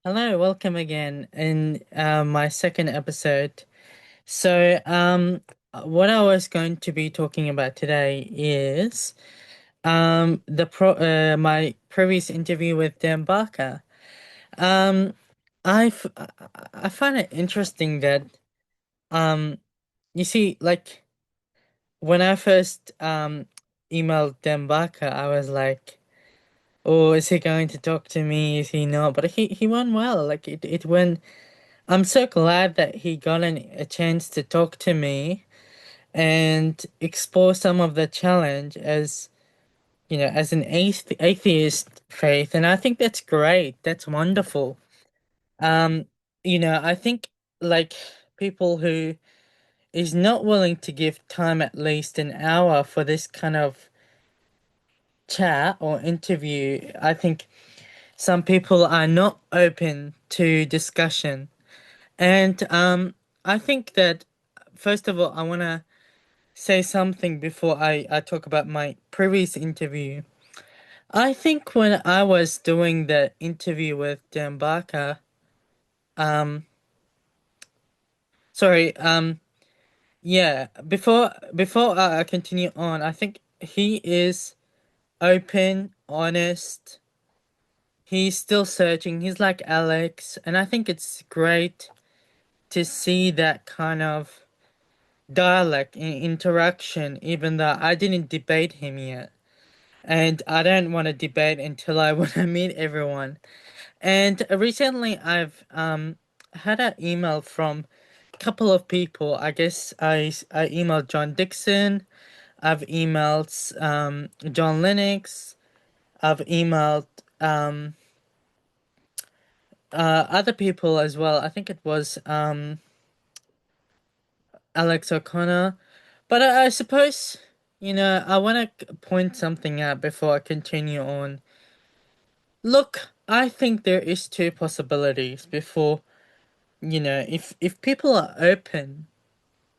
Hello, welcome again in my second episode. What I was going to be talking about today is the pro my previous interview with Dan Barker. Um, I f I find it interesting that um you see, like when I first emailed Dan Barker, I was like, "Oh, is he going to talk to me? Is he not?" But he went well. Like it went. I'm so glad that he got a chance to talk to me and explore some of the challenge as an atheist faith. And I think that's great. That's wonderful. Um, I think like people who is not willing to give time at least an hour for this kind of chat or interview, I think some people are not open to discussion. And I think that first of all, I want to say something before I talk about my previous interview. I think when I was doing the interview with Dan Barker, um, sorry, yeah, before I continue on, I think he is open, honest. He's still searching. He's like Alex, and I think it's great to see that kind of dialect in interaction, even though I didn't debate him yet. And I don't want to debate until I want to meet everyone. And recently I've had an email from a couple of people. I guess I emailed John Dixon, I've emailed John Lennox, I've emailed um other people as well. I think it was Alex O'Connor. But I suppose, I want to point something out before I continue on. Look, I think there is two possibilities before, if people are open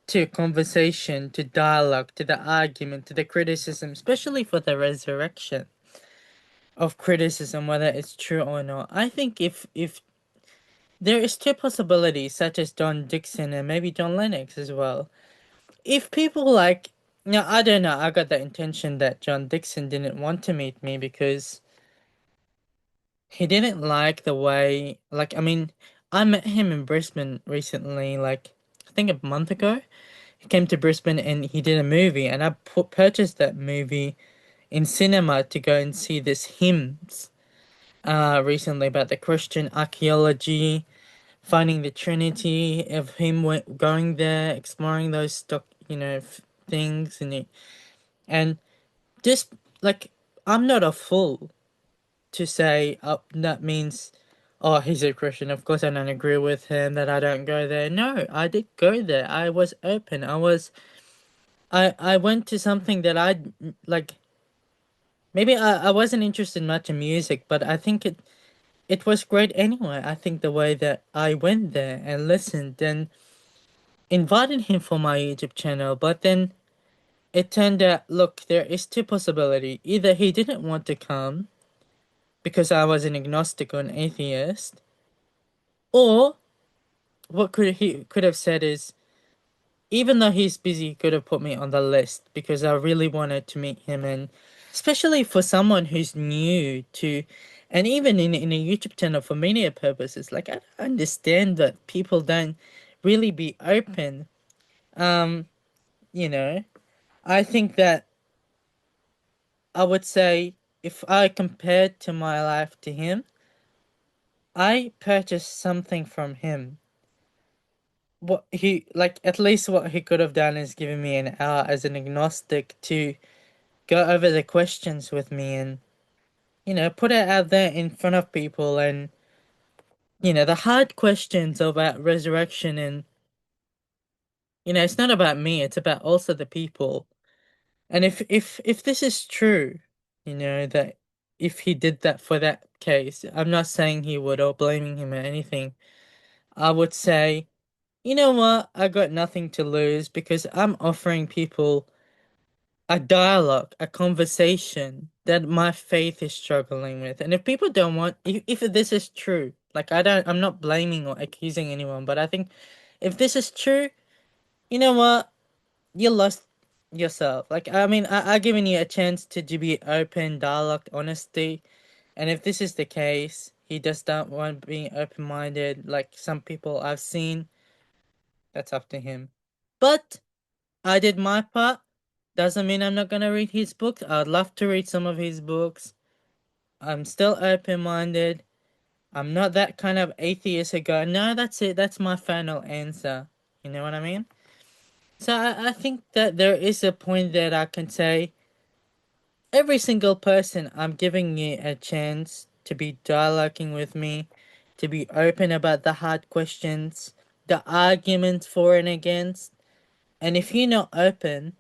to conversation, to dialogue, to the argument, to the criticism, especially for the resurrection of criticism, whether it's true or not. I think if there is two possibilities, such as John Dixon and maybe John Lennox as well. If people like, now I don't know, I got the intention that John Dixon didn't want to meet me because he didn't like the way, like, I mean, I met him in Brisbane recently, like, I think a month ago. He came to Brisbane and he did a movie, and I purchased that movie in cinema to go and see this hymns recently about the Christian archaeology, finding the Trinity of him going there, exploring those stock, things, and just like I'm not a fool to say that means oh he's a Christian. Of course I don't agree with him that I don't go there. No, I did go there. I was open. I went to something that I like. Maybe I wasn't interested much in music, but I think it was great anyway. I think the way that I went there and listened and invited him for my YouTube channel, but then it turned out, look, there is two possibility. Either he didn't want to come because I was an agnostic or an atheist, or what he could have said is, even though he's busy, he could have put me on the list because I really wanted to meet him, and especially for someone who's new to, and even in a YouTube channel for media purposes, like I don't understand that people don't really be open. Um, you know, I think that I would say if I compared to my life to him, I purchased something from him. What he like at least what he could have done is given me an hour as an agnostic to go over the questions with me and put it out there in front of people and the hard questions about resurrection and it's not about me, it's about also the people. And if this is true, that if he did that for that case, I'm not saying he would or blaming him or anything. I would say, you know what? I got nothing to lose because I'm offering people a dialogue, a conversation that my faith is struggling with. And if people don't want, if this is true, Like I'm not blaming or accusing anyone, but I think if this is true, you know what? You lost yourself. Like I mean, I given you a chance to be open, dialogue, honesty, and if this is the case, he just don't want being open minded. Like some people I've seen, that's up to him. But I did my part. Doesn't mean I'm not gonna read his books. I'd love to read some of his books. I'm still open minded. I'm not that kind of atheist who go, no, that's it. That's my final answer. You know what I mean? So I think that there is a point that I can say every single person, I'm giving you a chance to be dialoguing with me, to be open about the hard questions, the arguments for and against. And if you're not open,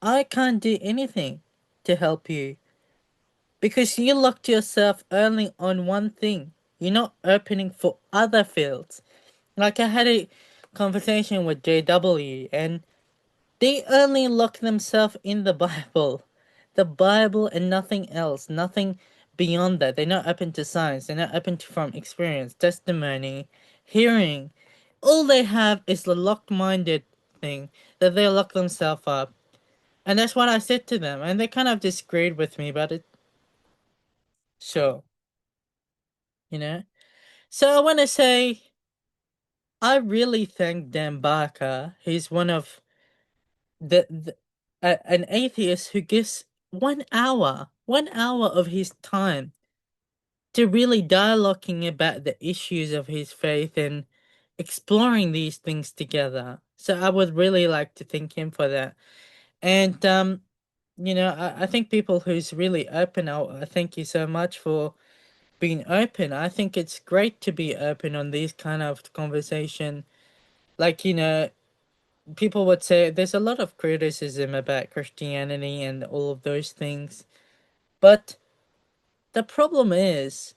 I can't do anything to help you because you locked yourself only on one thing. You're not opening for other fields. Like I had a conversation with JW and they only lock themselves in the Bible. The Bible and nothing else. Nothing beyond that. They're not open to science. They're not open to from experience, testimony, hearing. All they have is the locked minded thing that they lock themselves up. And that's what I said to them. And they kind of disagreed with me, but it sure, you know? So I wanna say I really thank Dan Barker. He's one of an atheist who gives 1 hour of his time to really dialoguing about the issues of his faith and exploring these things together. So I would really like to thank him for that. And I think people who's really open, I thank you so much for being open. I think it's great to be open on these kind of conversation. Like, people would say there's a lot of criticism about Christianity and all of those things. But the problem is,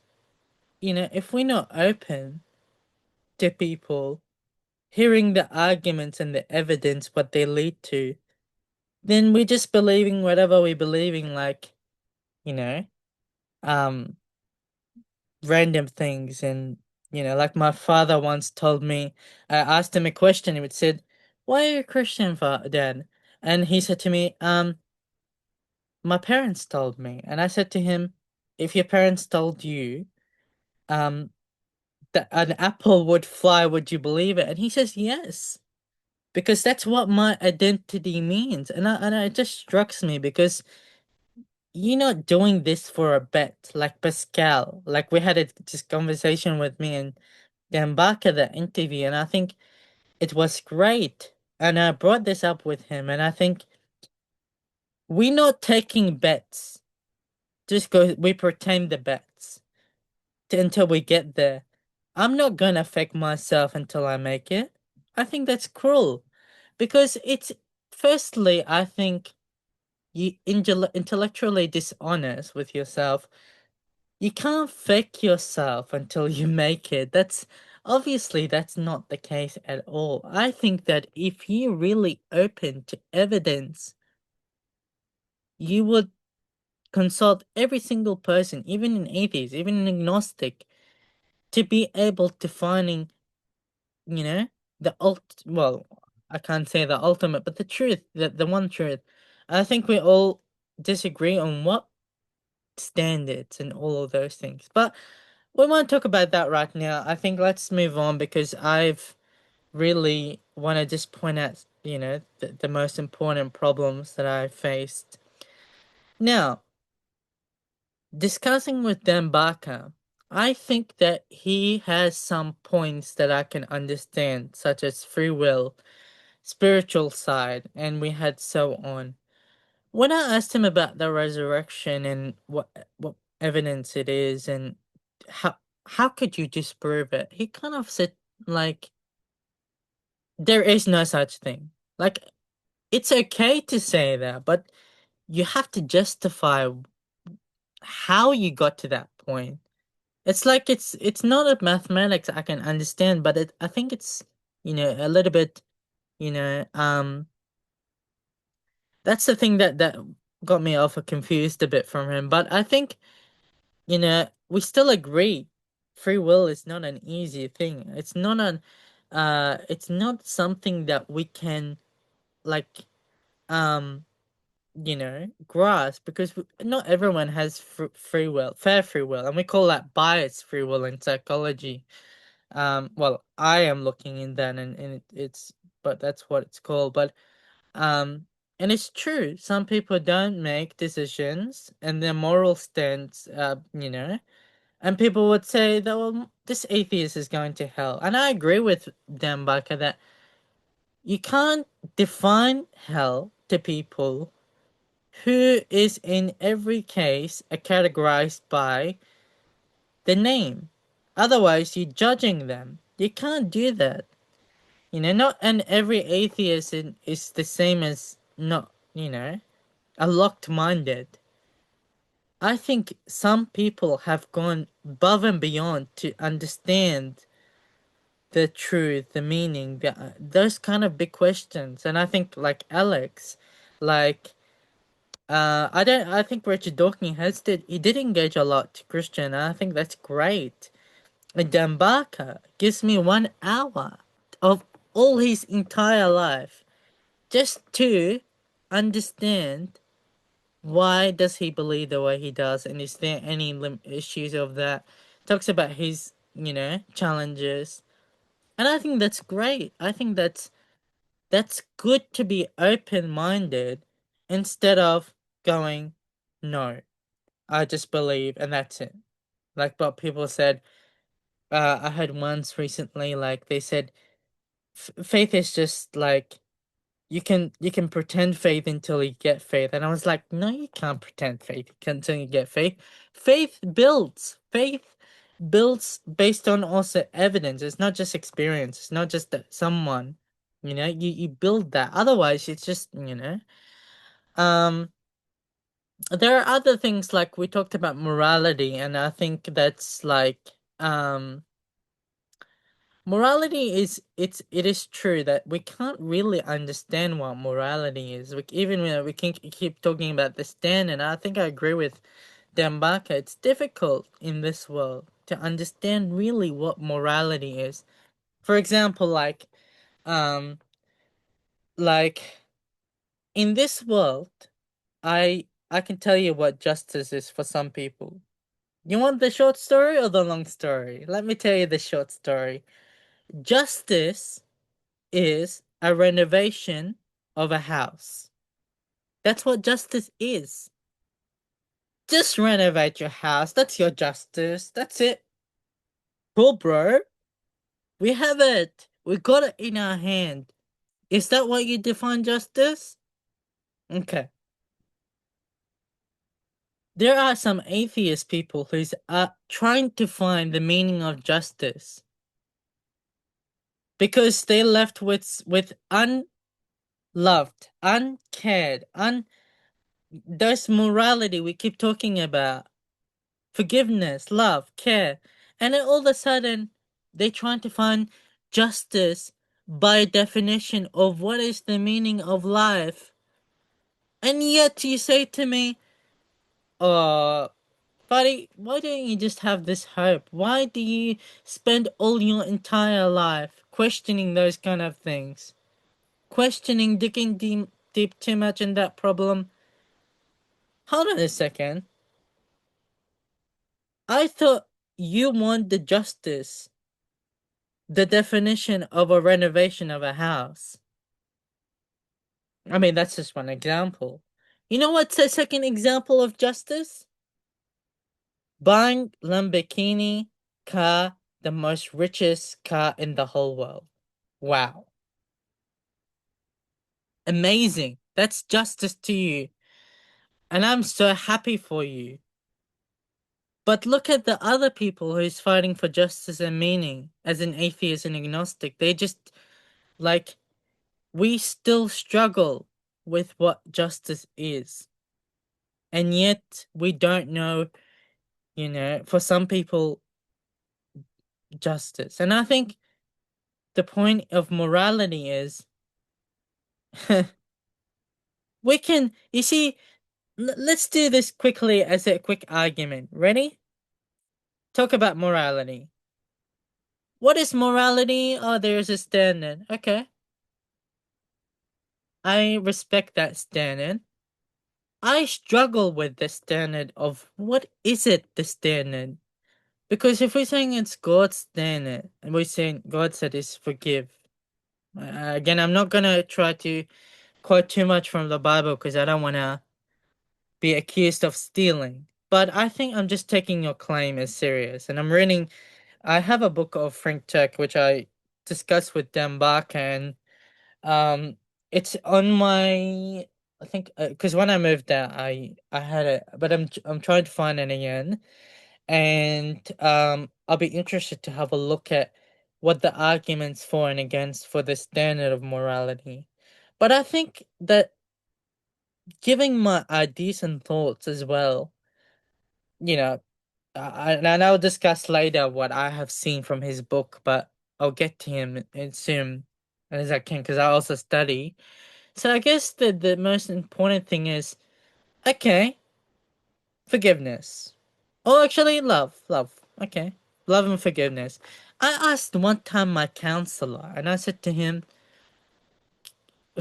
if we're not open to people hearing the arguments and the evidence, what they lead to, then we're just believing whatever we're believing, like, you know, um, random things. And, like my father once told me, I asked him a question, he would said, why are you a Christian, Dad? And he said to me, my parents told me. And I said to him, if your parents told you um that an apple would fly, would you believe it? And he says yes. Because that's what my identity means. And it just strikes me because you're not doing this for a bet, like Pascal. Like we had this conversation with me and Dan Barker, that interview, and I think it was great. And I brought this up with him, and I think we're not taking bets. Just go, we pretend the bets until we get there. I'm not gonna fake myself until I make it. I think that's cruel. Because it's, firstly, I think you intellectually dishonest with yourself. You can't fake yourself until you make it. That's not the case at all. I think that if you're really open to evidence, you would consult every single person, even an atheist, even an agnostic, to be able to finding, you know, well, I can't say the ultimate, but the truth, the one truth. I think we all disagree on what standards and all of those things. But we won't talk about that right now. I think let's move on because I've really want to just point out, the most important problems that I faced. Now, discussing with Dan Barker, I think that he has some points that I can understand, such as free will, spiritual side, and we had so on. When I asked him about the resurrection and what evidence it is and how could you disprove it, he kind of said like there is no such thing. Like it's okay to say that, but you have to justify how you got to that point. It's like it's not a mathematics I can understand, but I think it's a little bit you know that's the thing that got me off confused a bit from him. But I think we still agree. free will is not an easy thing. It's not something that we can like um grasp, because not everyone has free will, fair free will, and we call that biased free will in psychology. Well, I am looking in that, and it's but that's what it's called. But um, and it's true. Some people don't make decisions, and their moral stance, and people would say that, well, this atheist is going to hell, and I agree with them, Baka, that you can't define hell to people who is in every case categorized by the name. Otherwise, you're judging them. You can't do that. Not and every atheist is the same as not, a locked minded. I think some people have gone above and beyond to understand the truth, the meaning, those kind of big questions. And I think like Alex, like I think Richard Dawkins he did engage a lot to Christian, and I think that's great. And Dambaka gives me 1 hour of all his entire life just to understand why does he believe the way he does, and is there any issues of that. Talks about his, challenges, and I think that's great. I think that's good to be open minded instead of going, no, I just believe and that's it. Like what people said, I heard once recently, like they said, faith is just like you can pretend faith until you get faith, and I was like, no, you can't pretend faith until you get faith. Faith builds based on also evidence. It's not just experience. It's not just that someone, you build that. Otherwise, it's just um. There are other things, like we talked about morality, and I think that's like um morality it is true that we can't really understand what morality is. Even when we can keep talking about the stand, and I think I agree with Dambaka. It's difficult in this world to understand really what morality is. For example, um like in this world, I can tell you what justice is for some people. You want the short story or the long story? Let me tell you the short story. Justice is a renovation of a house. That's what justice is. Just renovate your house. That's your justice. That's it. Cool, bro. We have it. We got it in our hand. Is that what you define justice? Okay. There are some atheist people who's trying to find the meaning of justice because they left with unloved, uncared, there's morality we keep talking about, forgiveness, love, care, and then all of a sudden they trying to find justice by definition of what is the meaning of life, and yet you say to me, uh buddy, why don't you just have this hope? Why do you spend all your entire life questioning those kind of things, questioning, digging deep too much in that problem? Hold on a second. I thought you want the justice, the definition of a renovation of a house. I mean, that's just one example. You know what's a second example of justice? Buying Lamborghini car, the most richest car in the whole world. Wow. Amazing. That's justice to you. And I'm so happy for you. But look at the other people who's fighting for justice and meaning as an atheist and agnostic. They just like we still struggle with what justice is. And yet we don't know, for some people, justice. And I think the point of morality is we can, you see, let's do this quickly as a quick argument. Ready? Talk about morality. What is morality? Oh, there's a standard. Okay. I respect that standard. I struggle with the standard of what is it, the standard? Because if we're saying it's God's standard, and we're saying God said is forgive. Again, I'm not gonna try to quote too much from the Bible because I don't wanna be accused of stealing. But I think I'm just taking your claim as serious. And I'm reading, I have a book of Frank Turk, which I discussed with Dan Barker, and it's on my, I think, because when I moved there, I had it, but I'm trying to find it again. And I'll be interested to have a look at what the arguments for and against for the standard of morality. But I think that giving my ideas and thoughts as well, you know, and I'll discuss later what I have seen from his book, but I'll get to him as soon as I can because I also study. So I guess the most important thing is okay, forgiveness. Oh, actually, love. Okay, love and forgiveness. I asked one time my counselor, and I said to him,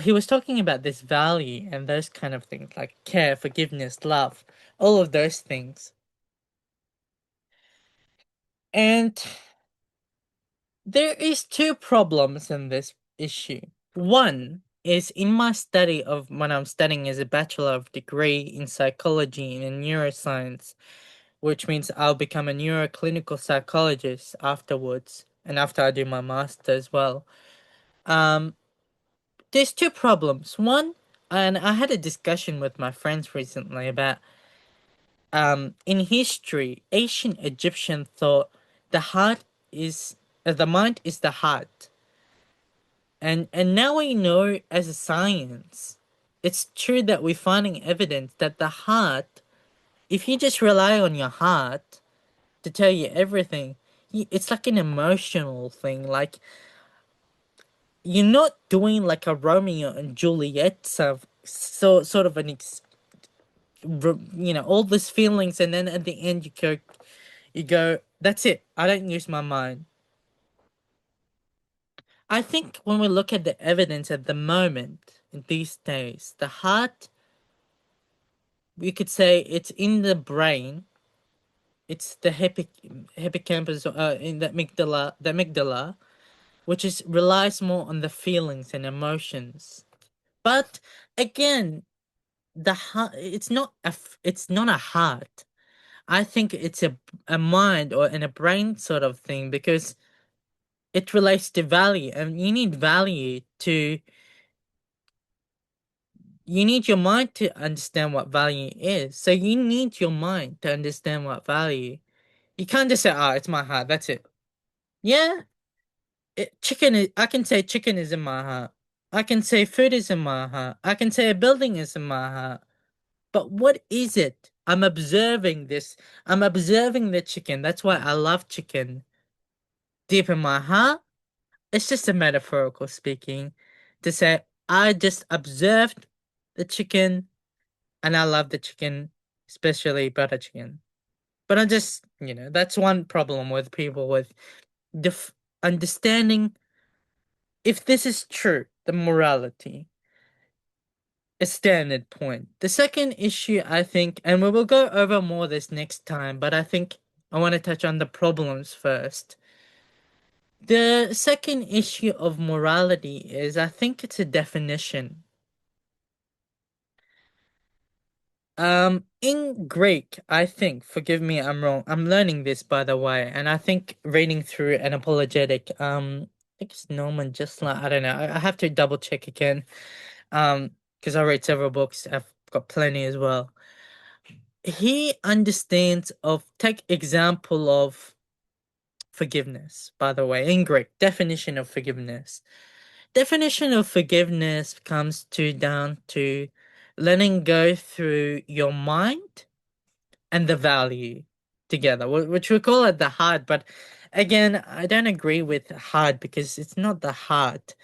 he was talking about this value and those kind of things like care, forgiveness, love, all of those things. And there is two problems in this issue. One is in my study of when I'm studying as a bachelor of degree in psychology and in neuroscience, which means I'll become a neuroclinical psychologist afterwards, and after I do my master as well. Um, there's two problems. One, and I had a discussion with my friends recently about in history, ancient Egyptian thought the heart is the mind is the heart. And now we know as a science, it's true that we're finding evidence that the heart, if you just rely on your heart to tell you everything, it's like an emotional thing. Like you're not doing like a Romeo and Juliet sort of all these feelings, and then at the end you go, that's it. I don't use my mind. I think when we look at the evidence at the moment in these days, the heart, we could say it's in the brain. It's the hippocampus in the amygdala, which is relies more on the feelings and emotions. But again, the heart, it's not a heart. I think it's a mind or in a brain sort of thing because it relates to value, and you need your mind to understand what value is. So you need your mind to understand what value. You can't just say, "Oh, it's my heart. That's it." Yeah, I can say chicken is in my heart. I can say food is in my heart. I can say a building is in my heart. But what is it? I'm observing this. I'm observing the chicken. That's why I love chicken. Deep in my heart, it's just a metaphorical speaking to say I just observed the chicken and I love the chicken, especially butter chicken. But I just, that's one problem with people with understanding if this is true, the morality, a standard point. The second issue, I think, and we will go over more this next time, but I think I want to touch on the problems first. The second issue of morality is I think it's a definition. In Greek, I think, forgive me, I'm wrong. I'm learning this by the way, and I think reading through an apologetic, I think it's Norman just like I don't know. I have to double check again. Because I read several books, I've got plenty as well. He understands of take example of forgiveness, by the way, in Greek, definition of forgiveness. Definition of forgiveness comes to down to letting go through your mind and the value together, which we call it the heart. But again, I don't agree with heart because it's not the heart.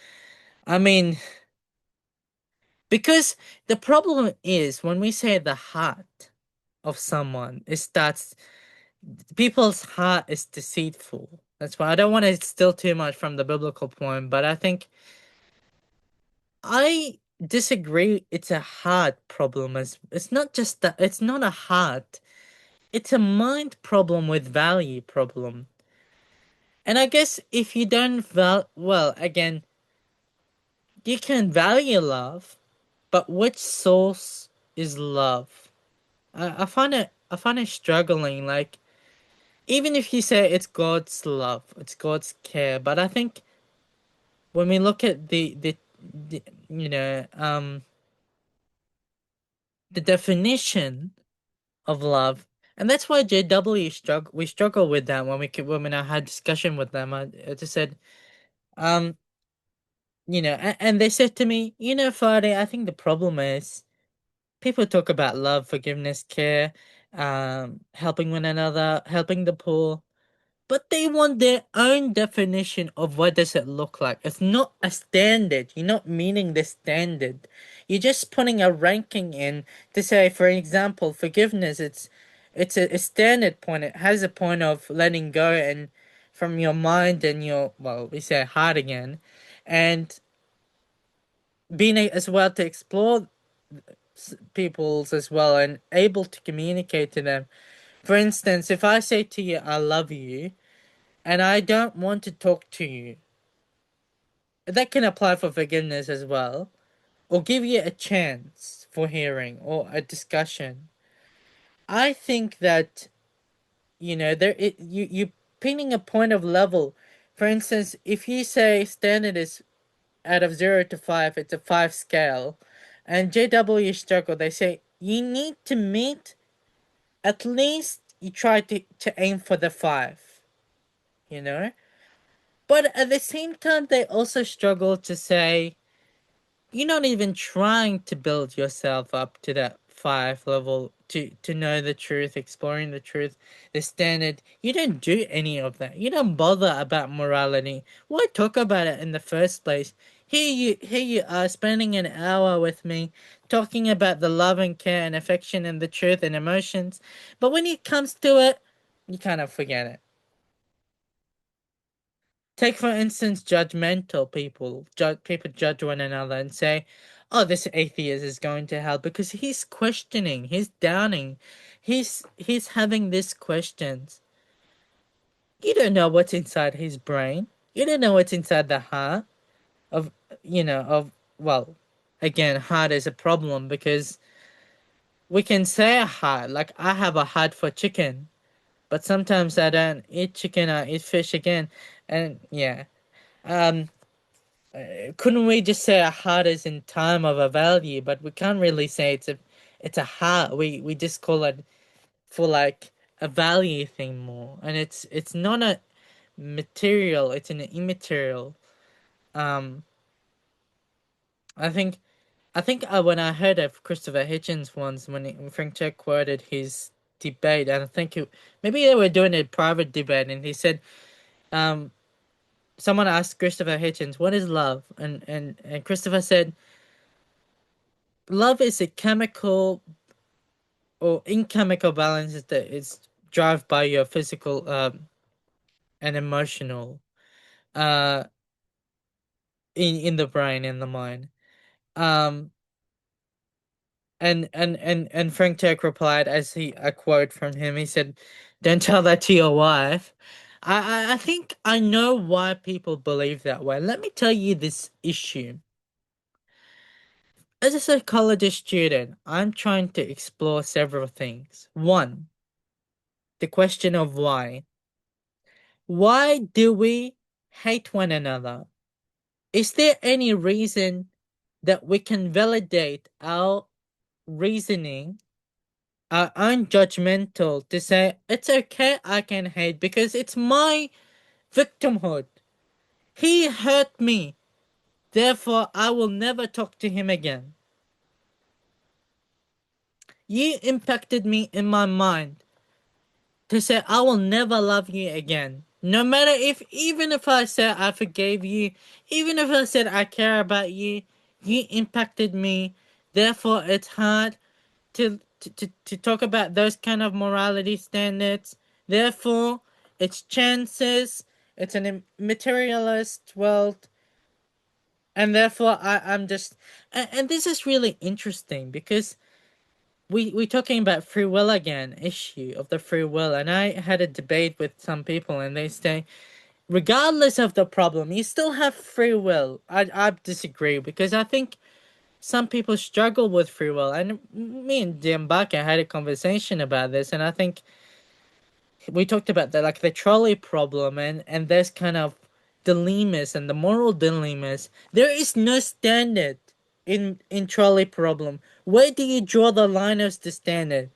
I mean, because the problem is when we say the heart of someone, it starts. people's heart is deceitful. That's why I don't want to steal too much from the biblical point, but I think I disagree. It's a heart problem. It's not just that. It's not a heart. It's a mind problem with value problem. And I guess if you don't well, again, you can value love, but which source is love? I find it struggling. Like even if you say it's God's love, it's God's care, but I think when we look at the you know the definition of love, and that's why JW struggle with that when I had discussion with them. I just said um and they said to me, Friday, I think the problem is people talk about love, forgiveness, care, helping one another, helping the poor. But they want their own definition of what does it look like. It's not a standard. You're not meeting the standard. You're just putting a ranking in to say, for example, forgiveness. It's a standard point. It has a point of letting go and from your mind and your we say heart again, and being as well to explore people's as well and able to communicate to them. For instance, if I say to you, "I love you," and I don't want to talk to you. That can apply for forgiveness as well, or give you a chance for hearing or a discussion. I think that you pinning a point of level. For instance, if you say standard is out of 0 to 5, it's a 5 scale, and JW struggle, they say you need to meet at least you try to aim for the 5. You know, but at the same time, they also struggle to say you're not even trying to build yourself up to that 5 level to know the truth, exploring the truth, the standard. You don't do any of that. You don't bother about morality. Why talk about it in the first place? Here you are spending an hour with me talking about the love and care and affection and the truth and emotions, but when it comes to it, you kind of forget it. Take for instance judgmental people. People judge one another and say, "Oh, this atheist is going to hell," because he's questioning, he's doubting, he's having these questions. You don't know what's inside his brain. You don't know what's inside the heart of of well, again, heart is a problem because we can say a heart, like I have a heart for chicken, but sometimes I don't eat chicken, I eat fish again, and yeah. Um, couldn't we just say a heart is in time of a value, but we can't really say it's a heart. We just call it for like a value thing more, and it's not a material. It's an immaterial. Um, I think when I heard of Christopher Hitchens once when Frank Check quoted his debate, and I think maybe they were doing a private debate, and he said someone asked Christopher Hitchens, "What is love?" And Christopher said love is a chemical or in-chemical balance that is driven by your physical and emotional uh in the brain and the mind. Um and Frank Turk replied as he a quote from him, he said, "Don't tell that to your wife." I think I know why people believe that way. Let me tell you this issue. As a psychology student, I'm trying to explore several things. One, the question of why. Why do we hate one another? Is there any reason that we can validate our reasoning, our own judgmental, to say it's okay, I can hate because it's my victimhood? He hurt me, therefore I will never talk to him again. You impacted me in my mind, to say I will never love you again. No matter if even if I said I forgave you, even if I said I care about you, you impacted me. Therefore it's hard to talk about those kind of morality standards Therefore, it's chances, it's an materialist world, and therefore I'm just and this is really interesting because we're talking about free will again, issue of the free will, and I had a debate with some people and they say regardless of the problem, you still have free will. I disagree because I think some people struggle with free will, and me and Diambaka had a conversation about this, and I think we talked about the like the trolley problem and there's kind of dilemmas and the moral dilemmas. There is no standard in trolley problem. Where do you draw the line of the standard?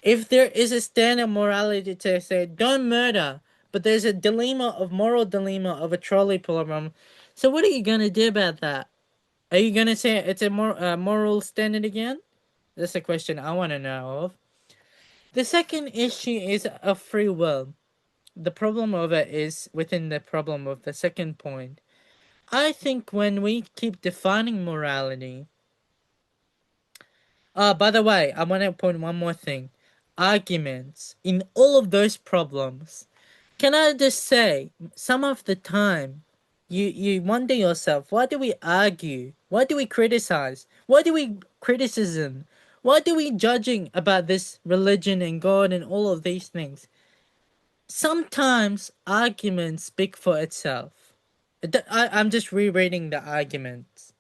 If there is a standard morality to say don't murder, but there's a dilemma of moral dilemma of a trolley problem, so what are you gonna do about that? Are you gonna say it's a moral standard again? That's a question I want to know of. The second issue is of free will. The problem of it is within the problem of the second point. I think when we keep defining morality, by the way, I want to point one more thing. Arguments in all of those problems. Can I just say, some of the time, you wonder yourself, why do we argue? Why do we criticize? Why do we criticism? Why do we judging about this religion and God and all of these things? Sometimes arguments speak for itself. I'm just rereading the arguments.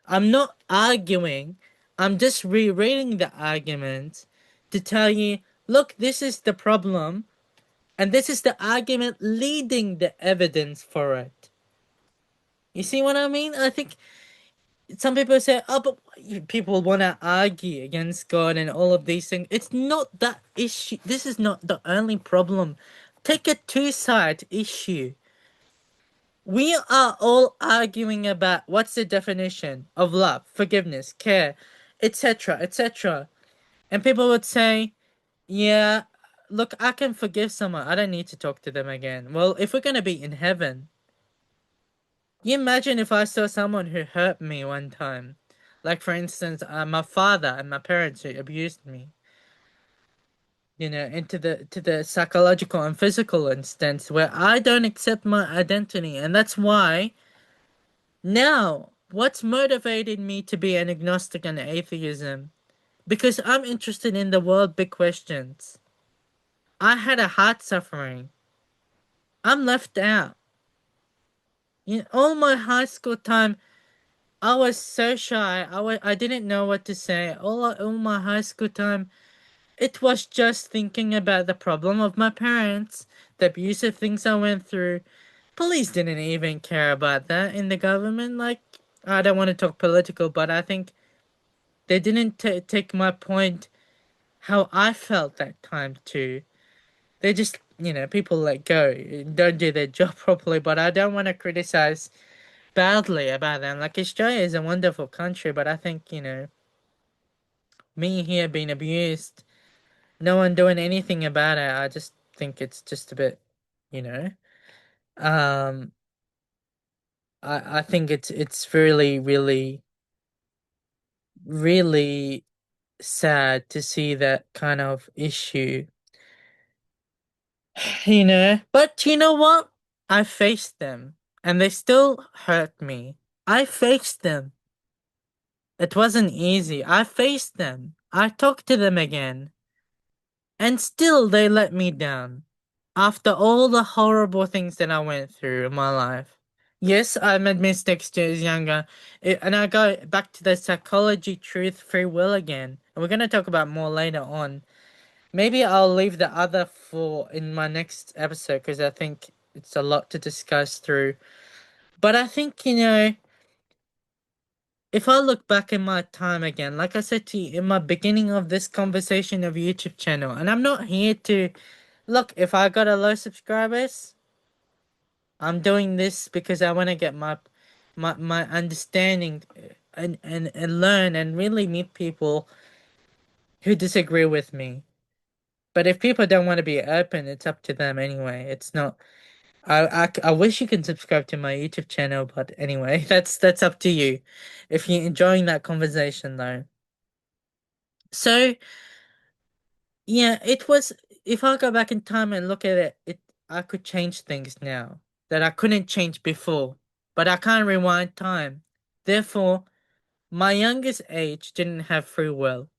I'm not arguing. I'm just rereading the arguments to tell you, look, this is the problem, and this is the argument leading the evidence for it. You see what I mean? I think some people say, oh, but people want to argue against God and all of these things. It's not that issue. This is not the only problem. Take a two-side issue. We are all arguing about what's the definition of love, forgiveness, care, etc., etc. And people would say, yeah, look, I can forgive someone. I don't need to talk to them again. Well, if we're going to be in heaven, you imagine if I saw someone who hurt me one time. Like, for instance, my father and my parents who abused me. Into the psychological and physical instance where I don't accept my identity. And that's why now, what's motivated me to be an agnostic and atheism? Because I'm interested in the world big questions. I had a heart suffering. I'm left out. All my high school time, I was so shy. I didn't know what to say. All my high school time, it was just thinking about the problem of my parents, the abusive things I went through. Police didn't even care about that in the government. Like, I don't want to talk political, but I think they didn't take my point how I felt that time too. They just, people let go, don't do their job properly, but I don't want to criticize badly about them. Like, Australia is a wonderful country, but I think, me here being abused, no one doing anything about it, I just think it's just a bit, you know. Um, I think it's really, really, really sad to see that kind of issue. But you know what? I faced them and they still hurt me. I faced them. It wasn't easy. I faced them. I talked to them again. And still they let me down. After all the horrible things that I went through in my life. Yes, I made mistakes too as younger. And I go back to the psychology, truth, free will again. And we're going to talk about more later on. Maybe I'll leave the other for in my next episode because I think it's a lot to discuss through. But I think, if I look back in my time again, like I said to you in my beginning of this conversation of YouTube channel, and I'm not here to look, if I got a low subscribers, I'm doing this because I want to get my understanding and learn and really meet people who disagree with me. But if people don't want to be open, it's up to them anyway. It's not. I wish you can subscribe to my YouTube channel, but anyway, that's up to you. If you're enjoying that conversation though. So yeah, it was. if I go back in time and look at it, I could change things now that I couldn't change before, but I can't rewind time. Therefore, my youngest age didn't have free will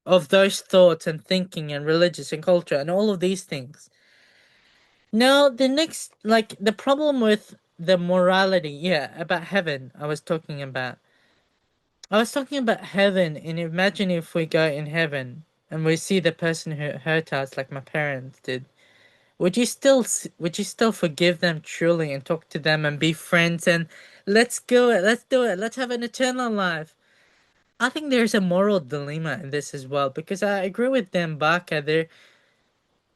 of those thoughts and thinking and religious and culture and all of these things. Now, the next, like the problem with the morality, yeah, about heaven, I was talking about heaven, and imagine if we go in heaven and we see the person who hurt us, like my parents did. Would you still forgive them truly and talk to them and be friends and let's go it, let's do it, let's have an eternal life? I think there's a moral dilemma in this as well because I agree with them, Baka. There,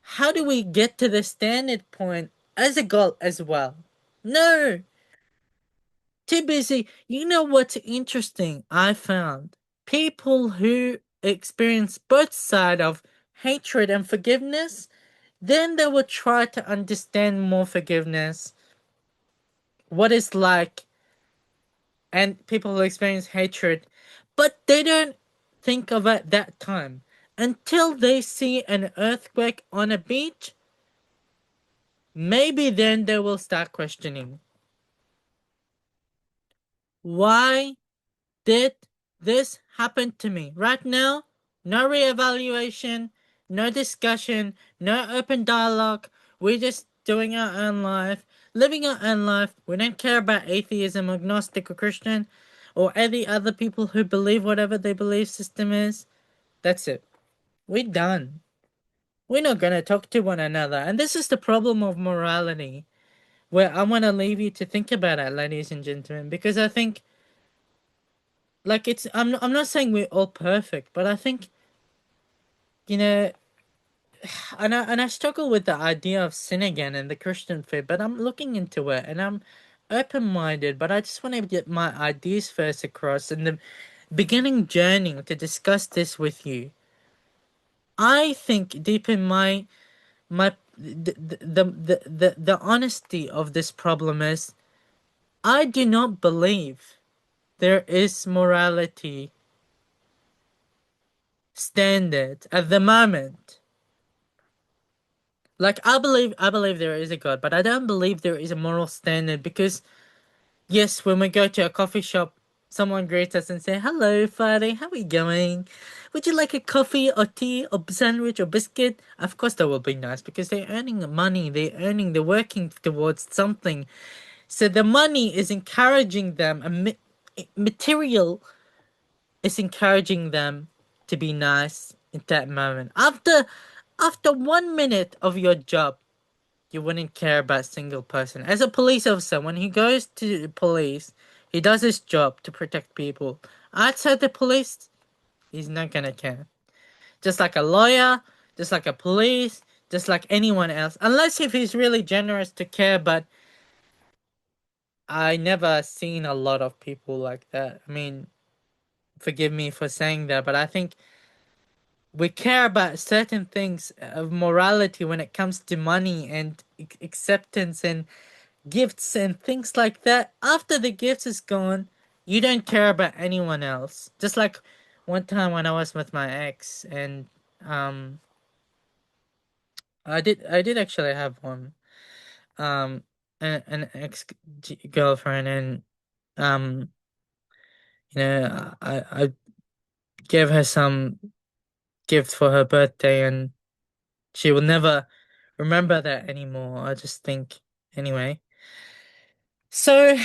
how do we get to the standard point as a goal as well? No, too busy. You know what's interesting? I found people who experience both side of hatred and forgiveness, then they will try to understand more forgiveness, what it's like, and people who experience hatred, but they don't think of it that time until they see an earthquake on a beach. Maybe then they will start questioning, why did this happen to me? Right now, no reevaluation, no discussion, no open dialogue. We're just doing our own life, living our own life. We don't care about atheism, agnostic, or Christian, or any other people who believe whatever their belief system is. That's it. We're done. We're not gonna talk to one another. And this is the problem of morality, where I want to leave you to think about it, ladies and gentlemen, because I think like I'm not saying we're all perfect, but I think you know and I struggle with the idea of sin again and the Christian faith, but I'm looking into it and I'm open minded, but I just want to get my ideas first across in the beginning journey to discuss this with you. I think deep in my the honesty of this problem is I do not believe there is morality standard at the moment. Like I believe there is a God, but I don't believe there is a moral standard because yes, when we go to a coffee shop, someone greets us and say, "Hello, Friday, how are we going? Would you like a coffee or tea or sandwich or biscuit?" Of course that will be nice because they're earning money, they're working towards something. So the money is encouraging them, and material is encouraging them to be nice in that moment. After 1 minute of your job, you wouldn't care about a single person. As a police officer, when he goes to the police, he does his job to protect people. Outside the police, he's not gonna care. Just like a lawyer, just like a police, just like anyone else. Unless if he's really generous to care, but I never seen a lot of people like that. I mean, forgive me for saying that, but I think we care about certain things of morality when it comes to money and acceptance and gifts and things like that. After the gift is gone, you don't care about anyone else. Just like one time when I was with my ex and um I did actually have one an ex girlfriend and um I gave her some gift for her birthday and she will never remember that anymore. I just think anyway. So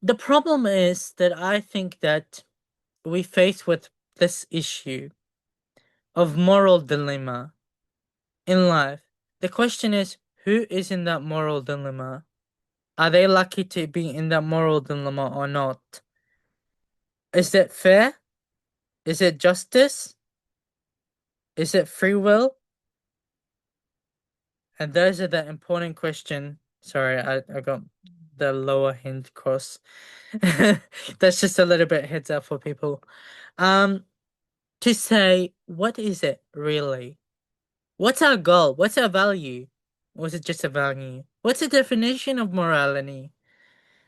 the problem is that I think that we face with this issue of moral dilemma in life. The question is, who is in that moral dilemma? Are they lucky to be in that moral dilemma or not? Is it fair? Is it justice? Is it free will? And those are the important question. Sorry, I got the lower hand cross. That's just a little bit heads up for people. Um, to say, what is it really? What's our goal? What's our value? Or is it just a value? What's the definition of morality?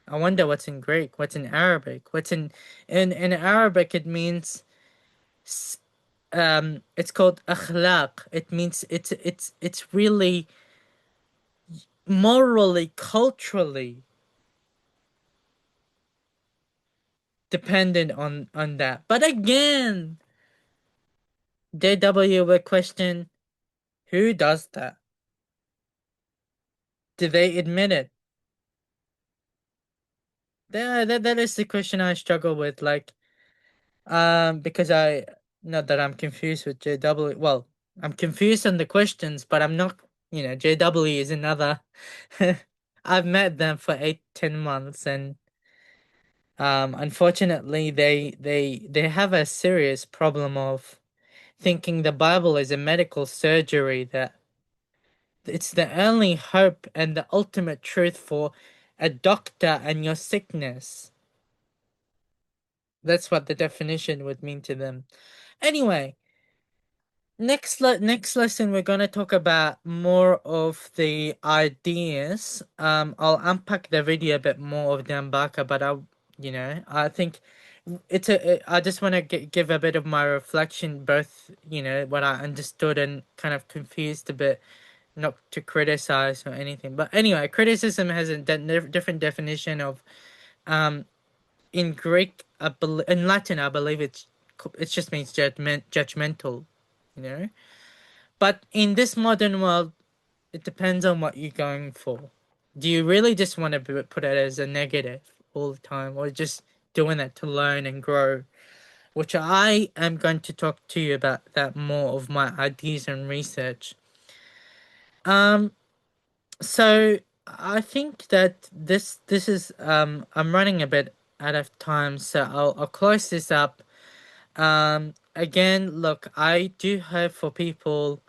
I wonder what's in Greek, what's in Arabic, in Arabic it means it's called akhlaq. It means it's really morally, culturally dependent on that. But again, JW will question, who does that? Do they admit it? That is the question I struggle with. Like, because I, not that I'm confused with JW. Well, I'm confused on the questions, but I'm not. JW is another. I've met them for 8, 10 months, and unfortunately, they have a serious problem of thinking the Bible is a medical surgery, that it's the only hope and the ultimate truth for a doctor and your sickness. That's what the definition would mean to them. Anyway, next lesson we're gonna talk about more of the ideas. I'll unpack the video a bit more of the Mbaka, but I think I just want to give a bit of my reflection, both what I understood and kind of confused a bit, not to criticize or anything. But anyway, criticism has a different definition of um in Greek, in Latin, I believe it just means judgmental, you know. But in this modern world, it depends on what you're going for. Do you really just want to put it as a negative all the time, or just doing it to learn and grow? Which I am going to talk to you about that more of my ideas and research. Um, so I think that this is I'm running a bit out of time, so I'll close this up. Again, look, I do hope for people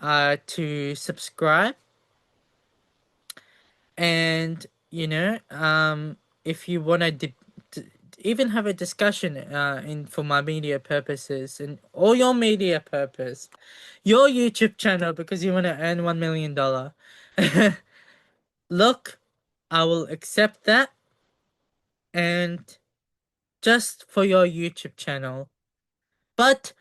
to subscribe, and if you want to even have a discussion in for my media purposes and all your media purpose, your YouTube channel, because you want to earn $1 million. Look, I will accept that, and just for your YouTube channel. But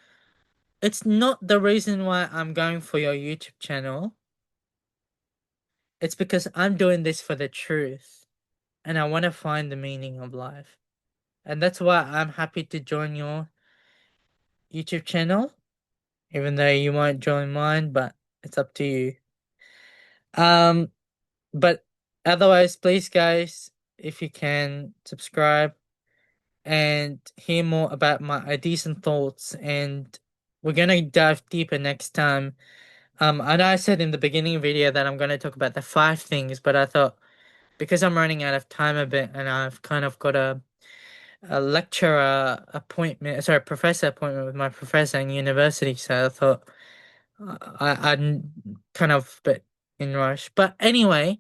it's not the reason why I'm going for your YouTube channel. It's because I'm doing this for the truth, and I want to find the meaning of life. And that's why I'm happy to join your YouTube channel, even though you won't join mine, but it's up to you. Um, but otherwise, please, guys, if you can subscribe and hear more about my ideas and thoughts, and we're gonna dive deeper next time. I know I said in the beginning video that I'm gonna talk about the 5 things, but I thought because I'm running out of time a bit and I've kind of got a lecturer appointment, sorry, professor appointment with my professor in university, so I thought I'm kind of a bit in rush. But anyway,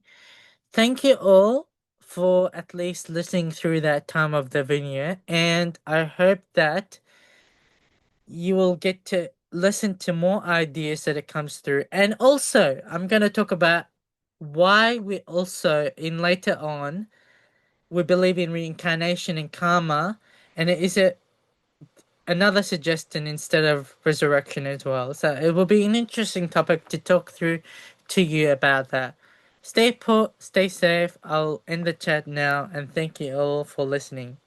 thank you all for at least listening through that time of the video, and I hope that you will get to listen to more ideas that it comes through. And also, I'm gonna talk about why we also in later on we believe in reincarnation and karma, and it is another suggestion instead of resurrection as well. So it will be an interesting topic to talk through to you about that. Stay put, stay safe. I'll end the chat now, and thank you all for listening.